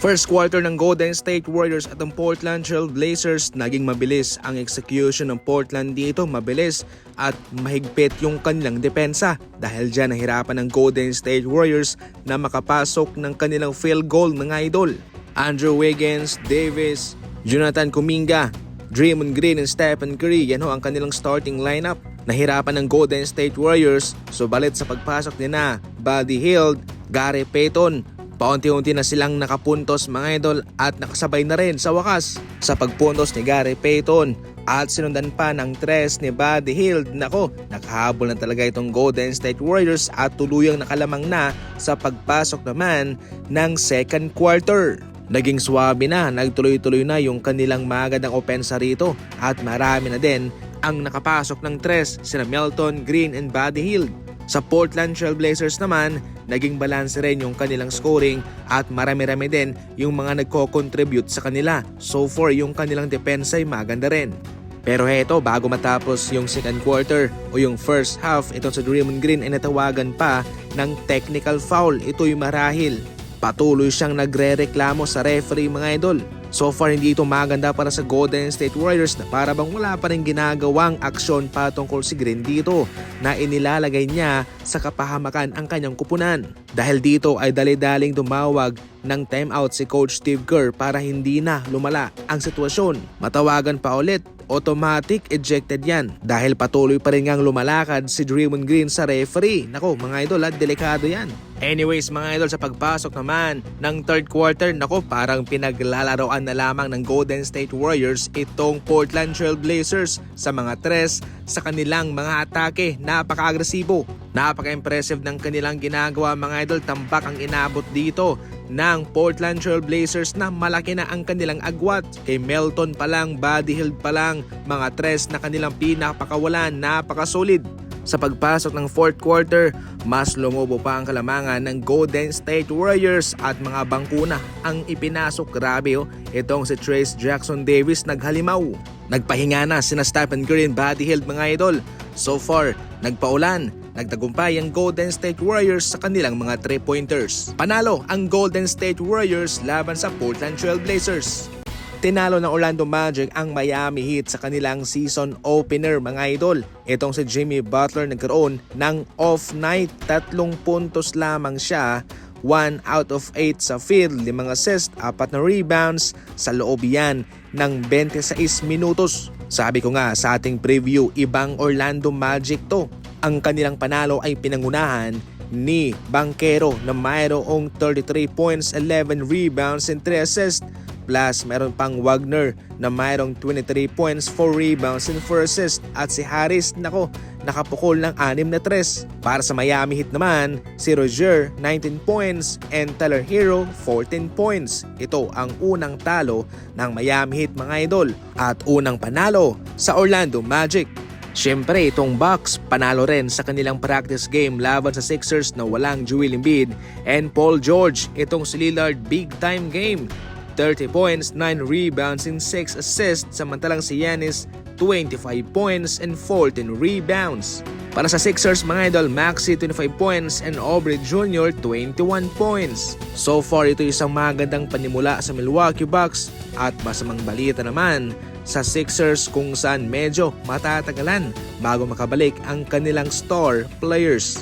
First quarter ng Golden State Warriors at ang Portland Trail Blazers, naging mabilis ang execution ng Portland dito, mabilis at mahigpit yung kanilang depensa. Dahil dyan nahirapan ng Golden State Warriors na makapasok ng kanilang field goal ng idol. Andrew Wiggins, Davis, Jonathan Kuminga, Draymond Green and Stephen Curry, yan ho ang kanilang starting lineup. Nahirapan ng Golden State Warriors, subalit sa pagpasok nila Buddy Hield, Gary Payton, paunti-unti na silang nakapuntos mga idol at nakasabay na rin sa wakas sa pagpuntos ni Gary Payton at sinundan pa ng tres ni Buddy Hield. Nako, nakahabol na talaga itong Golden State Warriors at tuluyang nakalamang na sa pagpasok naman ng second quarter. Naging swabe na, nagtuloy-tuloy na yung kanilang magandang opensa rito at marami na din ang nakapasok ng tres sina Melton, Green and Buddy Hield. Sa Portland Trail Blazers naman, naging balance rin yung kanilang scoring at marami-rami din yung mga nagko-contribute sa kanila. So far, yung kanilang depensa ay maganda rin. Pero heto, bago matapos yung second quarter o yung first half, ito sa Draymond Green ay natawagan pa ng technical foul. Ito'y marahil patuloy siyang nagre-reklamo sa referee mga idol. So far hindi ito maganda para sa Golden State Warriors na para bang wala pa rin ginagawang aksyon patungkol si Green dito na inilalagay niya sa kapahamakan ang kanyang kupunan. Dahil dito ay dali-daling dumawag ng timeout si Coach Steve Kerr para hindi na lumala ang sitwasyon. Matawagan pa ulit, automatic ejected yan dahil patuloy pa rin ngang lumalakad si Draymond Green sa referee. Nako mga idol, delikado yan. Anyways mga idol, sa pagpasok naman ng third quarter, nako parang pinaglalaroan na lamang ng Golden State Warriors itong Portland Trail Blazers sa mga tres sa kanilang mga atake. Napaka-agresibo, napaka-impressive ng kanilang ginagawa mga idol. Tambak ang inabot dito ng Portland Trail Blazers na malaki na ang kanilang agwat. Kay Melton pa lang, Buddy Hield pa lang, mga tres na kanilang pinapakawalan, napakasolid. Sa pagpasok ng fourth quarter, mas lumobo pa ang kalamangan ng Golden State Warriors at mga bangkuna ang ipinasok. Grabe itong si Trayce Jackson-Davis naghalimaw. Nagpahinga na sina Stephen Curry and Buddy Hield mga idol. So far, nagpaulan, nagtagumpay ang Golden State Warriors sa kanilang mga 3-pointers. Panalo ang Golden State Warriors laban sa Portland Trail Blazers. Tinalo ng Orlando Magic ang Miami Heat sa kanilang season opener mga idol. Itong si Jimmy Butler nagkaroon ng off night, 3 puntos lamang siya, 1 out of 8 sa field, 5 assist, 4 na rebounds sa loob yan ng 26 minutos. Sabi ko nga sa ating preview, ibang Orlando Magic to. Ang kanilang panalo ay pinangunahan ni Banchero na mayroong 33 points, 11 rebounds and 3 assists. Plus, meron pang Wagner na mayroong 23 points, 4 rebounds and 4 assists. At si Harris, nako, nakapukol ng 6 na 3. Para sa Miami Heat naman, si Rozier, 19 points and Tyler Hero, 14 points. Ito ang unang talo ng Miami Heat mga idol at unang panalo sa Orlando Magic. Siyempre, itong Bucks panalo rin sa kanilang practice game laban sa Sixers na walang Joel Embiid and Paul George. Itong si Lillard, big time game. 30 points, 9 rebounds and 6 assists, samantalang si Giannis 25 points and 14 rebounds. Para sa Sixers mga idol, Maxey 25 points and Aubrey Jr. 21 points. So far ito isang magandang panimula sa Milwaukee Bucks at masamang balita naman sa Sixers kung saan medyo matatagalan bago makabalik ang kanilang star players.